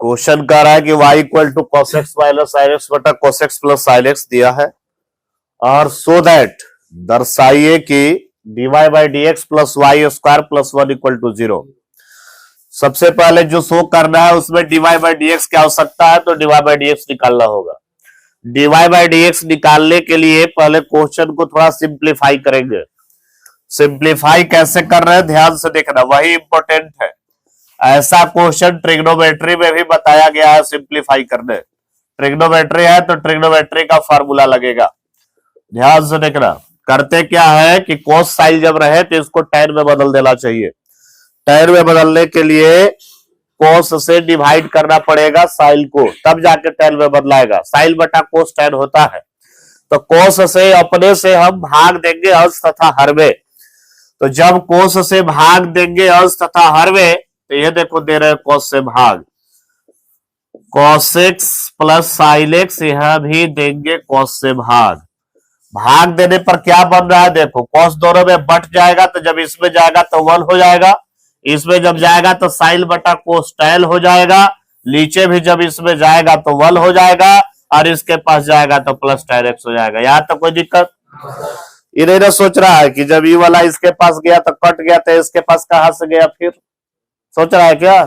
Question कह रहा है कि y equal to cos x minus sin x बटा cos x plus sin x दिया है और सो दैट दर्शाइए कि dy by D X plus Y square plus 1 equal to 0। सबसे पहले जो शो करना है उसमें dy बाई डी एक्स की आवश्यकता है, तो dy बाई डी एक्स निकालना होगा। dy बाई डी एक्स निकालने के लिए पहले क्वेश्चन को थोड़ा सिंप्लीफाई करेंगे। सिंप्लीफाई कैसे कर रहे हैं ध्यान से देखना, वही इंपॉर्टेंट है। ऐसा क्वेश्चन ट्रिग्नोमेट्री में भी बताया गया है सिंप्लीफाई करने। ट्रिग्नोमेट्री है तो ट्रिग्नोमेट्री का फार्मूला लगेगा, ध्यान से देखना। करते क्या है कि कोस साइन जब रहे तो इसको टैन में बदल देना चाहिए। टैन में बदलने के लिए कोस से डिवाइड करना पड़ेगा साइन को, तब जाके टैन में बदलाएगा। साइन बटा कोस टैन होता है, तो कोस से अपने से हम भाग देंगे अंश तथा हर में। तो जब कोस से भाग देंगे अंश तथा हर में, तो ये देखो दे रहे कोस से भाग, cos x plus sin x, यह भी देंगे कोस से भाग। भाग देने पर क्या बन रहा है देखो, कोस दोनों में बट जाएगा, तो जब इसमें जाएगा तो 1 हो जाएगा, इसमें जब जाएगा तो साइन बटा कोस टैन हो जाएगा, नीचे भी जब इसमें जाएगा तो 1 हो जाएगा, और इसके पास जाएगा तो प्लस टैन x हो जाएगा। यहाँ तक कोई दिक्कत? ये ना सोच रहा है कि जब ये वाला इसके पास गया तो कट गया, तो इसके पास कहां से गया, फिर सोच रहा है क्या?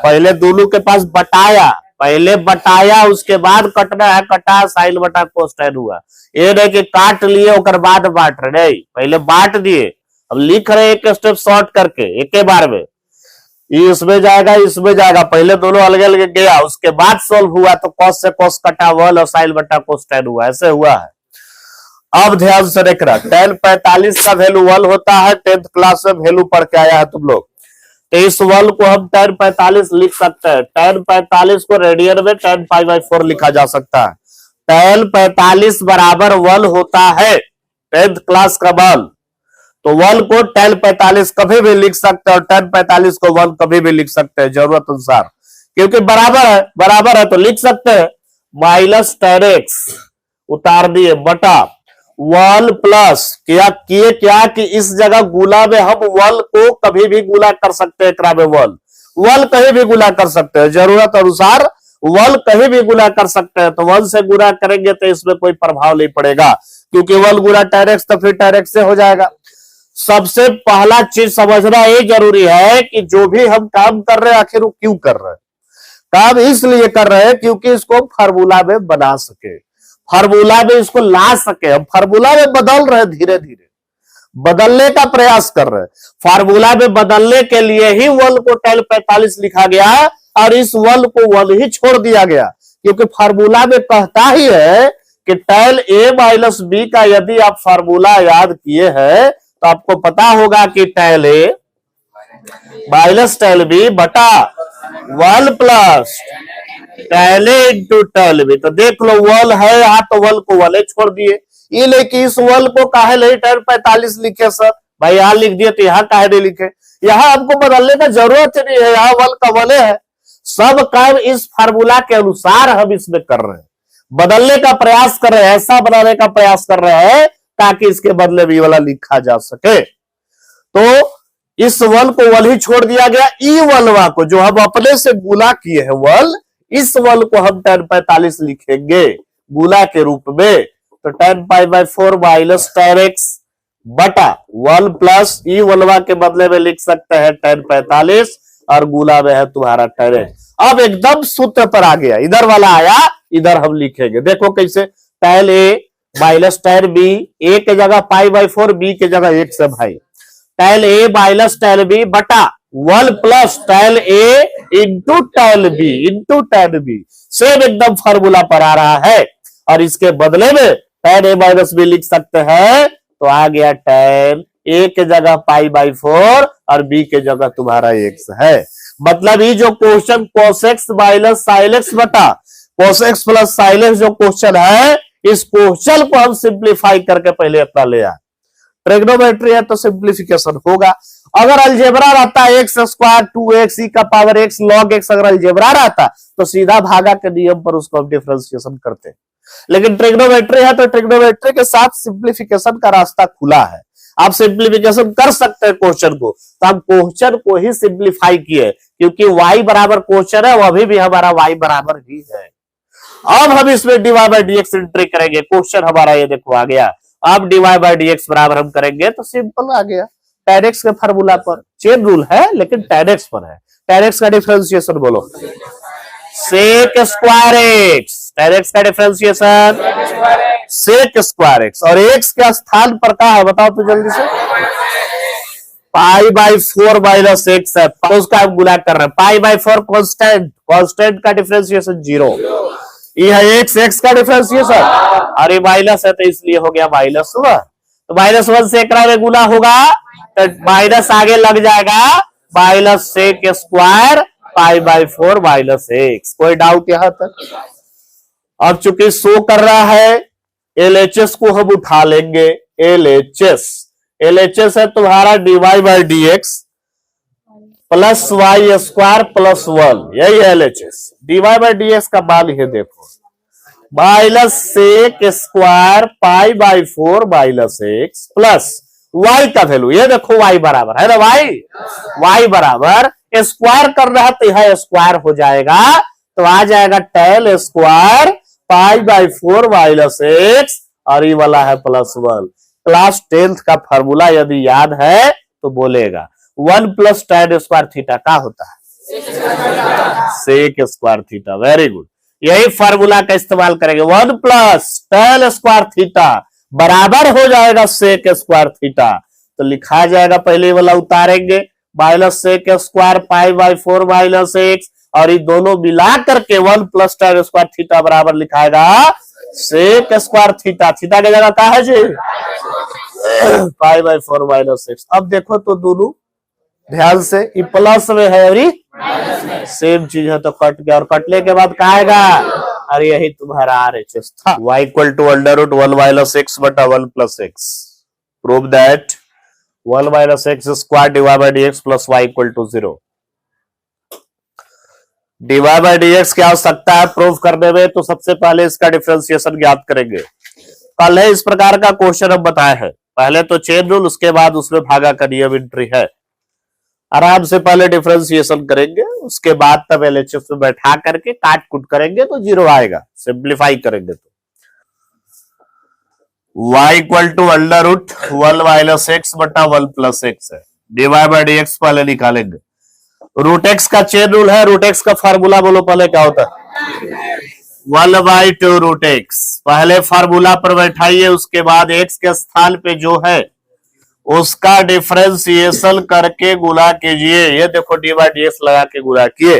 पहले दोनों के पास बटाया, पहले बटाया उसके बाद कटना है, कटा साइन बटा कोस टैन हुआ। ये नहीं कि काट लिए और बाद बांट रहे, नहीं, पहले बांट दिए। अब लिख रहे एक स्टेप शॉर्ट करके एक ही बार में, इसमें जाएगा इसमें जाएगा, पहले दोनों अलग अलग गया, उसके बाद सोल्व हुआ तो कॉस से कॉस कटा 1 और साइन बटा कोस टैन हुआ, ऐसे हुआ है। अब ध्यान से देख रहा, टैन 45 का वैल्यू 1 होता है, 10th क्लास में वैल्यू पढ़ के आया है तुम लोग। तो इस 1 को हम टैन 45 लिख सकते हैं। टैन 45 को रेडियन में टैन पाई बाई 4 लिखा जा सकता है। टैन 45 बराबर 1 होता है 10th क्लास का मान, तो 1 को टैन 45 कभी भी लिख सकते हैं और टैन 45 को 1 कभी भी लिख सकते हैं जरूरत अनुसार, क्योंकि बराबर है तो लिख सकते हैं। माइनस टैन एक्स उतार दिए बटा 1 प्लस क्या कि इस जगह गुला में हम 1 को कभी भी गुला कर सकते हैं, एकरा में 1 कहीं भी गुला कर सकते हैं, जरूरत अनुसार 1 कहीं भी गुना कर सकते हैं। तो 1 से गुना करेंगे तो इसमें कोई प्रभाव नहीं पड़ेगा, क्योंकि 1 गुना टैन एक्स तो फिर टैन एक्स से हो जाएगा। सबसे पहला चीज समझना ये जरूरी है कि जो भी हम काम कर रहे हैं आखिर वो क्यों कर रहे हैं। काम इसलिए कर रहे हैं क्योंकि इसको फार्मूला में बना सके, फार्मूला में इसको ला सके। हम फार्मूला में बदल रहे, धीरे धीरे बदलने का प्रयास कर रहे हैं। फार्मूला में बदलने के लिए ही 1 को टैन 45 लिखा गया और इस 1 को 1 ही छोड़ दिया गया, क्योंकि फार्मूला में कहता ही है कि टैन a माइनस बी का यदि आप फार्मूला याद किए हैं तो आपको पता होगा कि tan a minus tan b बटा 1 plus tan a into tan b। तो देख लो 1 है यहाँ, तो 1 को 1 छोड़ दिए। ये लेकिन इस 1 को काहे नहीं टैन 45 लिखे सर? भाई यहाँ लिख दिए तो यहाँ काहे नहीं लिखे? यहाँ आपको बदलने का जरूरत नहीं है, यहाँ 1 का 1 है। सब काम इस फार्मूला के अनुसार हम इसमें कर रहे हैं, बदलने का प्रयास कर रहे हैं, ऐसा बनाने का प्रयास कर रहे हैं ताकि इसके बदले भी वाला लिखा जा सके। तो इस 1 को 1 ही छोड़ दिया गया। ई 1 को जो हम अपने से गुना किए हैं 1, इस 1 को हम टैन 45 लिखेंगे गुना के रूप में। तो tan pi by 4 minus tan x बटा 1 प्लस ई 1 के बदले में लिख सकते हैं टैन 45 और गुना में है तुम्हारा टैन एक्स। अब एकदम सूत्र पर आ गया, इधर वाला आया, इधर हम लिखेंगे। देखो कैसे, tan A minus tan B, ए के जगह पाई बाई 4, बी के जगह 1 से भाई। Tan A minus tan B बटा 1 plus tan A into tan B, same एकदम फार्मूला पर आ रहा है। और इसके बदले में टैन ए माइनस बी लिख सकते हैं, तो आ गया टैन ए के जगह पाई बाई 4 और बी के जगह तुम्हारा एक्स है। मतलब ये जो question cos x minus sin x बटा cos x plus sin x जो क्वेश्चन है, इस क्वेश्चन को हम सिंप्लीफाई करके पहले अपना ले आए। ट्रिग्नोमेट्री है तो सिंप्लीफिकेशन होगा। अगर अलजेब्रा रहता है एक्स स्क्वायर 2x e का पावर x log x, अगर अलजेब्रा रहता तो सीधा भागा के नियम पर उसको हम डिफरेंशिएशन करते। लेकिन ट्रिग्नोमेट्री है तो ट्रिग्नोमेट्री के साथ सिंप्लीफिकेशन का रास्ता खुला है। आप सिंप्लीफिकेशन कर सकते हैं क्वेश्चन को, तो हम क्वेश्चन को ही सिंप्लीफाई किए, क्योंकि y बराबर क्वेश्चन है, वो अभी भी हमारा y बराबर ही है। अब हम इसमें dy बाई dx एंट्री करेंगे, क्वेश्चन हमारा ये देखो आ गया। अब dy बाई dx बराबर हम करेंगे तो सिंपल आ गया, tan x के फार्मूला पर। चेन रूल है लेकिन tan x पर है। tan x का डिफरेंशिएशन बोलो, sec square x। tan x का डिफरेंशिएशन sec स्क्वायर x, और x के स्थान पर क्या है बताओ तो जल्दी से, पाई बाई 4 माइनस एक्स है, तो उसका हम गुना कर रहे हैं। पाई बाई 4 कांस्टेंट, कांस्टेंट का डिफरेंशिएशन 0, ये है एक्स का डिफरेंशिएशन, और ये माइनस है तो इसलिए हो गया -1। तो -1 से एकरा में गुना होगा तो माइनस आगे लग जाएगा, minus sec square pi by 4 minus X. कोई डाउट यहां तक? अब चूंकि शो कर रहा है, LHS को हम उठा लेंगे। LHS है तुम्हारा dy by dx plus Y square plus 1, यही है LHS। dy बाई dx का मान है देखो, minus sec square pi by 4 minus X plus y का वैल्यू, ये देखो y बराबर है ना, y बराबर स्क्वायर कर रहा है तो यह स्क्वायर हो जाएगा, तो आ जाएगा tan square pi by 4 minus x, और ये वाला है +1। क्लास 10th का फार्मूला यदि याद है तो बोलेगा 1 प्लस tan स्क्वायर थीटा का होता है sec square theta. Very good, यही फार्मूला का इस्तेमाल करेंगे। 1 प्लस tan स्क्वायर थीटा बराबर हो जाएगा सेक स्क्वायर थीटा, तो लिखा जाएगा, पहले वाला उतारेंगे, minus sec square pi by 4 minus x, और ये दोनों मिला करके 1 प्लस tan स्क्वायर थीटा बराबर लिखाएगा सेक स्क्वायर थीटा। थीटा की जगह क्या है जी, पाई बाई 4 माइनस एक्स। अब देखो तो दोनों ध्यान से, ये प्लस में है और सेम चीज है तो कट गया, और कटने के बाद क्या आएगा, अरे यही तुम्हारा RHS था। y equal to √1 minus x बटा 1 plus x. Prove that 1 minus x square dy by dx plus y equal to 0। dy by dx की आवश्यकता है प्रूव करने में, तो सबसे पहले इसका डिफरेंशिएशन ज्ञात करेंगे। कल है इस प्रकार का क्वेश्चन हम बताए हैं, पहले तो चेन रूल, उसके बाद उसमें भागा का नियम एंट्री है। आराम से पहले डिफरेंशिएशन करेंगे, उसके बाद तब LHS में बैठा करके काट कुट करेंगे तो 0 आएगा, सिंप्लीफाई करेंगे तो y equal to √1 minus x बटा 1 प्लस एक्स है। dy बाई dx पहले निकालेंगे। रूट एक्स का चेन रूल है, रूट एक्स का फार्मूला बोलो पहले क्या होता है, 1 बाई 2 रूट एक्स। पहले फार्मूला पर बैठाइए, उसके बाद एक्स के स्थान पे जो है उसका डिफरेंशिएशन करके गुणा कीजिए। ये देखो dy बाई dx लगा के गुणा किए,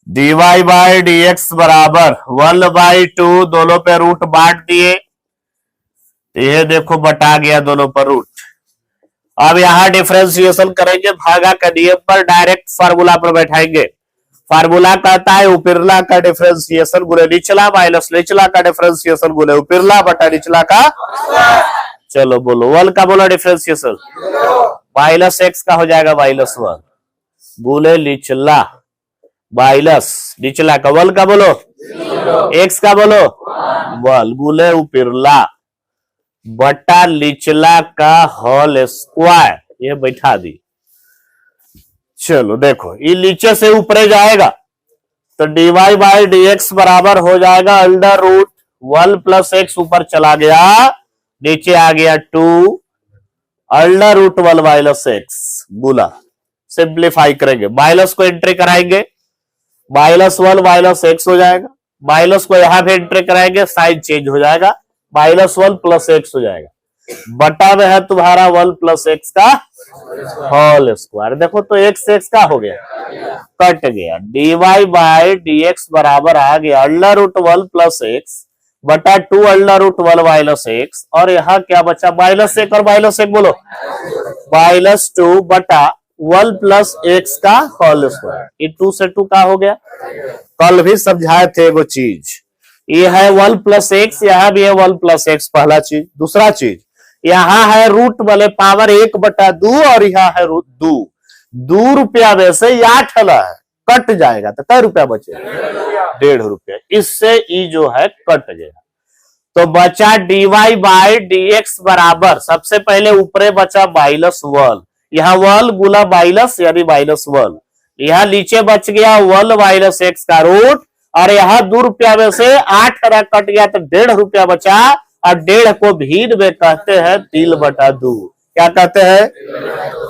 dy बाई dx बराबर 1 बाई 2, दोनों पे रूट बांट दिए, ये देखो बटा गया दोनों पर रूट। अब यहां डिफरेंशिएशन करेंगे, भागा का नियम पर डायरेक्ट फार्मूला पर बैठाएंगे। फार्मूला कहता है ऊपरला का डिफरेंशिएशन गुणे निचला माइनस निचला का डिफरेंशिएशन गुणे ऊपरला बटा निचला का। चलो बोलो 1 का बोलो डिफरेंशिएशन, माइनस एक्स का हो जाएगा -1 गुणे निचला माइनस निचला का, 1 का बोलो एक्स का बोलो 1 गुणे ऊपरला बटा निचला का होल स्क्वायर, ये बैठा दी। चलो देखो ये नीचे से ऊपरे जाएगा तो dy बाई dx बराबर हो जाएगा √1 प्लस एक्स, ऊपर चला गया, नीचे आ गया 2 √1 माइनस एक्स गुना। सिंप्लीफाई करेंगे, माइनस को एंट्री कराएंगे, -1 माइनस एक्स हो जाएगा, माइनस को यहां भी एंट्री कराएंगे, साइन चेंज हो जाएगा, -1 प्लस एक्स हो जाएगा, बटा में है तुम्हारा 1 प्लस एक्स का होल स्क्वायर। देखो तो x का हो गया, कट गया, dy बाई dx बराबर आ गया √1 प्लस एक्स बटा 2 √1 माइनस एक्स, और यहाँ क्या बचा, -1 और -1 बोलो, -2 बटा 1 प्लस एक्स का होल स्क्वायर। ये 2 से 2 का हो गया। कल भी समझाए थे वो चीज, ये है 1 प्लस एक्स, यहाँ भी है 1 प्लस एक्स, पहला चीज। दूसरा चीज, यहाँ है रूट वाले पावर 1 बटा 2, और यहाँ है रूट 2 रुपया में से 8 है, कट जाएगा तो कै रुपया बचेगा, 1.5 रुपया, इससे ई जो है कट जाएगा। तो बचा dy बाई dx बराबर, सबसे पहले ऊपरे बचा -1, यहाँ 1 गुना माइनस यानी -1, यहाँ नीचे बच गया 1 माइनस x का रूट, और यहाँ 2 रुपया में से 8 आना कट गया तो 1.5 रुपया बचा, और 1.5 को भीड़ में कहते हैं 3/2। क्या कहते हैं?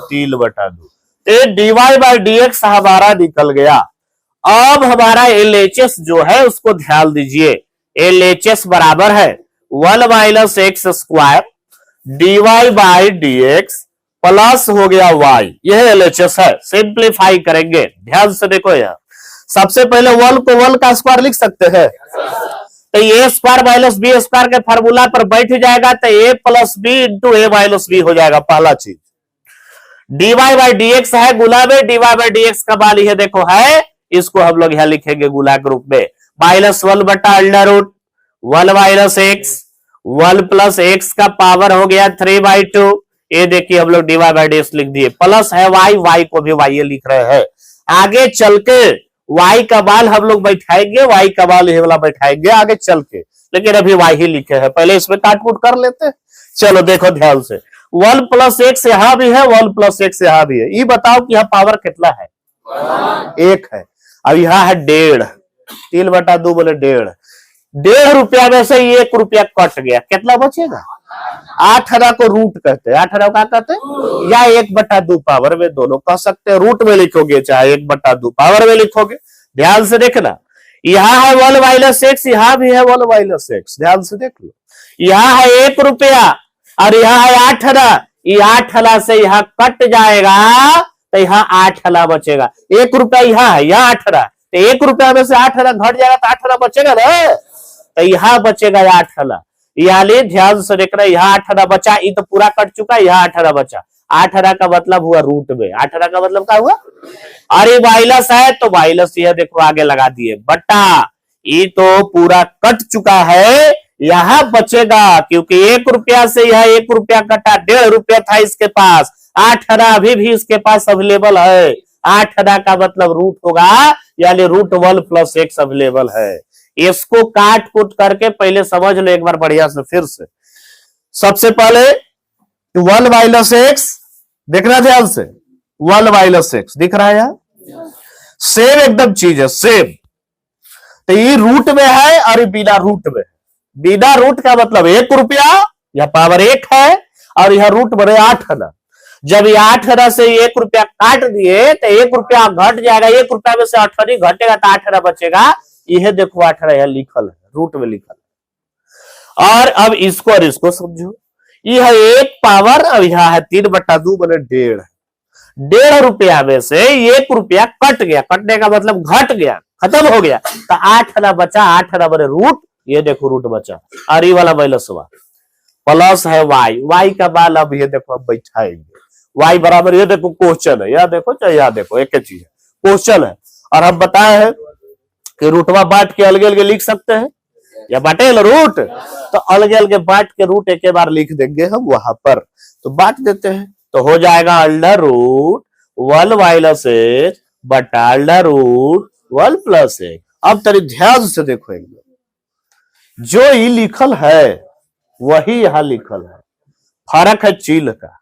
3/2। तो dy बाई dx हमारा निकल गया। अब हमारा LHS जो है उसको ध्यान दीजिए, LHS बराबर है 1 minus x square dy by dx plus हो गया y, यह LHS है। सिंप्लीफाई करेंगे, ध्यान से देखो यार, सबसे पहले 1 को 1 का स्क्वायर लिख सकते हैं, तो a square minus B square के फार्मूला पर बैठ जाएगा, तो a plus B into A minus b हो जाएगा। पहला चीज dy बाई dx है गुना में, dy बाई dx का मान ये देखो है, इसको हम लोग यहाँ लिखेंगे गुना के रूप में, -1 बटा under root 1 minus x, 1 plus x का पावर हो गया 3/2। ये देखिए हम लोग dy बाई dx लिख दिए, प्लस है y को भी y लिख रहे हैं। आगे चल के y का मान हम लोग बैठाएंगे, y का मान ये वाला बैठाएंगे आगे चल के, लेकिन अभी y ही लिखे हैं, पहले इसमें काट कूट कर लेते हैं। चलो देखो ध्यान से, 1 प्लस एक्स यहां भी है, 1 प्लस एक्स यहां भी है, ये बताओ कि यहाँ पावर कितना है? 1 है। अब यहाँ है 1.5, 3/2 बोले 1.5, 1.5 रुपया में से 1 रुपया कट गया, कितना बचेगा? 8 आना को रूट कहते हैं, 8 आना क्या कहते हैं? या 1/2 पावर में, दोनों कह सकते हैं, रूट में लिखोगे चाहे 1/2 पावर में लिखोगे। ध्यान से देखना, यहाँ है 1 माइनस एक्स, यहाँ भी है 1 माइनस एक्स, ध्यान से देख लो। यहाँ है 1 रुपया और यहाँ है 8 आना, ये 8 आना से यहाँ कट जाएगा तो यहाँ 8 आना बचेगा। 1 रुपया यहाँ है, यहाँ 8 आना, तो 1 रुपया में से 8 आना घट जाएगा तो 8 आना बचेगा ना, तो यहाँ बचेगा 8 आना। यानी ध्यान से देखना, यहाँ 8 आना बचा, ये तो पूरा कट चुका, यहाँ 8 आना बचा। 8 आना का मतलब हुआ रूट में, 8 आना का मतलब क्या हुआ? अरे माइनस है तो माइनस, यह देखो आगे लगा दिए, बटा ये तो पूरा कट चुका है, यहाँ बचेगा, क्योंकि 1 रुपया से यह 1 रुपया कटा, 1.5 रुपया था इसके पास, 8 आना अभी भी इसके पास अवेलेबल है। 8 आना का मतलब रूट होगा, यानी √1 प्लस एक्स अवेलेबल है। इसको काट कुट करके पहले समझ लो एक बार बढ़िया से फिर से। सबसे पहले 1 माइनस एक्स देखना ध्यान से, 1 माइनस एक्स दिख रहा है यहाँ, सेम एकदम चीज है, सेम। तो ये रूट में है और ये बिना रूट में। बिना रूट का मतलब 1 रुपया, यह पावर 1 है, और यह रूट बने 8 आना। जब ये 8 आना से 1 रुपया काट दिए तो 1 रुपया घट जाएगा, 1 रुपया में से 8 आना घटेगा तो 8 आना बचेगा। यह देखो 8 आना यह लिखल है, रूट में लिखल है। और अब इसको और इसको समझो, यह 1 पावर, अब यह है 3/2 बने 1.5। 1.5 रुपया में से 1 रुपया कट गया, कटने का मतलब घट गया, खत्म हो गया, तो 8 आना बचा, 8 आना बने रूट, ये देखो रूट बचा, और ये वाला माइनस हुआ, प्लस है y का मान अब ये देखो अब बैठाएंगे, y बराबर ये देखो क्वेश्चन है, यह देखो चाहे यह देखो एक ही चीज है, क्वेश्चन है। और हम बताए हैं कि रूटवा बांट के अलगे अलगे लिख सकते हैं, या बांटे रूट, तो अलगे अलगे बांट के रूट एक बार लिख देंगे हम वहां पर, तो बांट देते हैं, तो हो जाएगा √1 माइनस एक्स बटा √1 प्लस एक्स। अब तेरी ध्यान से देखो एकदम, जो ये लिखल है वही यहां लिखल है, फर्क है चिन्ह का,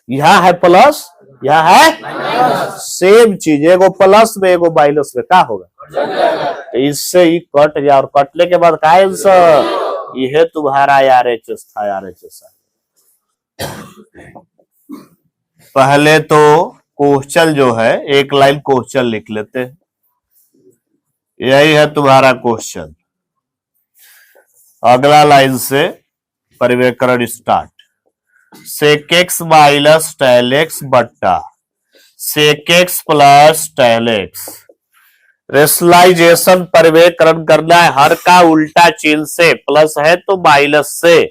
यहां है प्लस, यहां है सेम चीज, एगो प्लस में एगो माइनस में, क्या होगा? तो इससे ही कट गया, और कटने के बाद का आंसर, यह तुम्हारा RHS था, RHS। पहले तो क्वेश्चन जो है, एक लाइन क्वेश्चन लिख लेते हैं, यही है तुम्हारा क्वेश्चन। अगला लाइन से परिवेकरण start, sec x minus tan x बट्टा sec x plus tan x। Rationalisation परिवेकरण करना है, हर का उल्टा चिन्ह से, प्लस है तो माइनस से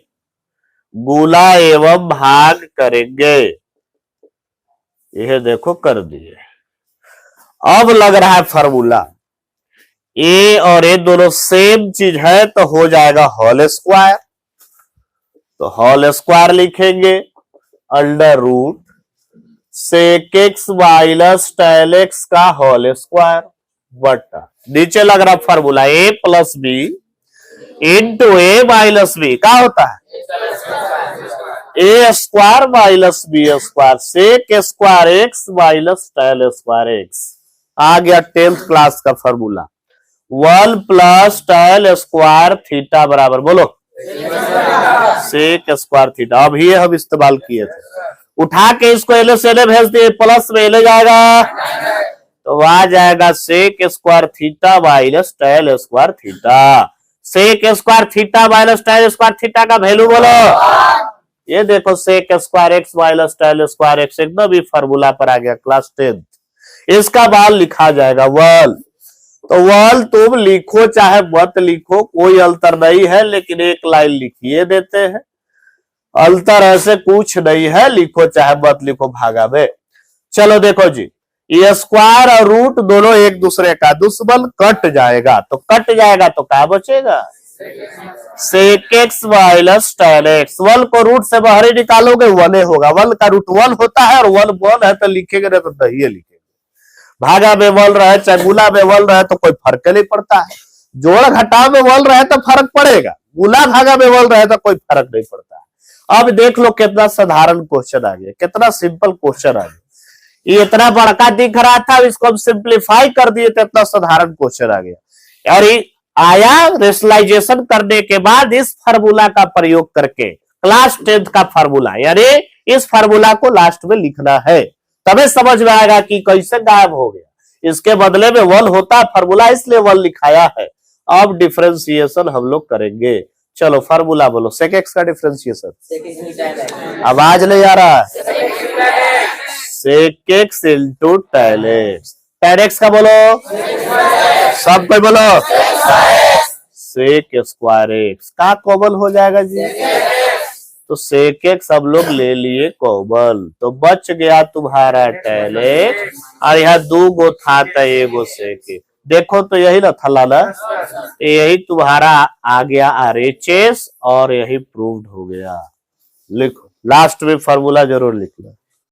गुना एवं भाग करेंगे, यह देखो कर दिए। अब लग रहा है फॉर्मूला, ए और ए दोनों सेम चीज है तो हो जाएगा होल स्क्वायर, तो होल स्क्वायर लिखेंगे, under root sec x minus tan x का होल स्क्वायर बटा, नीचे लग रहा formula a plus B into A minus B क्या होता है A square minus B square sec square x minus tan square x. आ गया 10th क्लास का formula 1 plus tan square theta बराबर बोलो सेक स्क्वायर थीटा। अब ये हम इस्तेमाल किए थे, उठा के इसको एल से एल भेज दिए, प्लस में एल जाएगा तो आ जाएगा sec square theta minus tan square theta. Sec square theta minus tan square theta का वैल्यू बोलो, ये देखो sec square x minus tan square x एकदम ही फॉर्मूला पर आ गया क्लास 10th। इसका मान लिखा जाएगा वन, तो वन तुम लिखो चाहे मत लिखो कोई अंतर नहीं है, लेकिन एक लाइन लिखिए देते हैं, अंतर ऐसे कुछ नहीं है, लिखो चाहे मत लिखो भागा में। चलो देखो जी, ये स्क्वायर और रूट दोनों एक दूसरे का दुश्मन, कट जाएगा तो कट जाएगा तो क्या बचेगा sec x minus tan x. One को रूट से बाहर निकालोगे वन होगा, वन का रूट वन होता है और वन वन है तो लिखेंगे नहीं तो नहीं लिखेंगे। भागा में वन रहे चाहे गुला में वन रहे तो कोई फर्क नहीं पड़ता है, जोड़ घटाव में वन रहे तो फर्क पड़ेगा, गुला भागा में वन रहे तो कोई फर्क नहीं पड़ता है। अब देख लो कितना साधारण क्वेश्चन आ गया, कितना सिंपल क्वेश्चन आ गया। ये इतना बड़का दिख रहा था, इसको हम सिंप्लीफाई कर दिए तो इतना साधारण क्वेश्चन आ गया। और आया रेशनलाइजेशन करने के बाद इस फार्मूला का प्रयोग करके क्लास 10th का फार्मूला, यानी इस फार्मूला को लास्ट में लिखना है, तभी समझ में आएगा कि कैसे गायब हो गया। इसके बदले में वन होता फार्मूला इसलिए वन लिखाया है। अब डिफरेंशिएशन हम लोग करेंगे, चलो फार्मूला बोलो सेक एक्स का डिफरेंशिएशन, आवाज नहीं आ रहा है sec x into tan x, tan x का बोलो सब कोई बोलो सेक स्क्वायर एक्स का कॉमन हो जाएगा जी, तो सेक एक्स सब लोग ले लिए कॉमन, तो बच गया तुम्हारा टेन एक्स और यहाँ दो गो था तो एगो सेक। देखो तो यही ना था लाला, यही तुम्हारा आ गया RHS और यही प्रूव्ड हो गया। लिखो लास्ट में फार्मूला जरूर लिखना।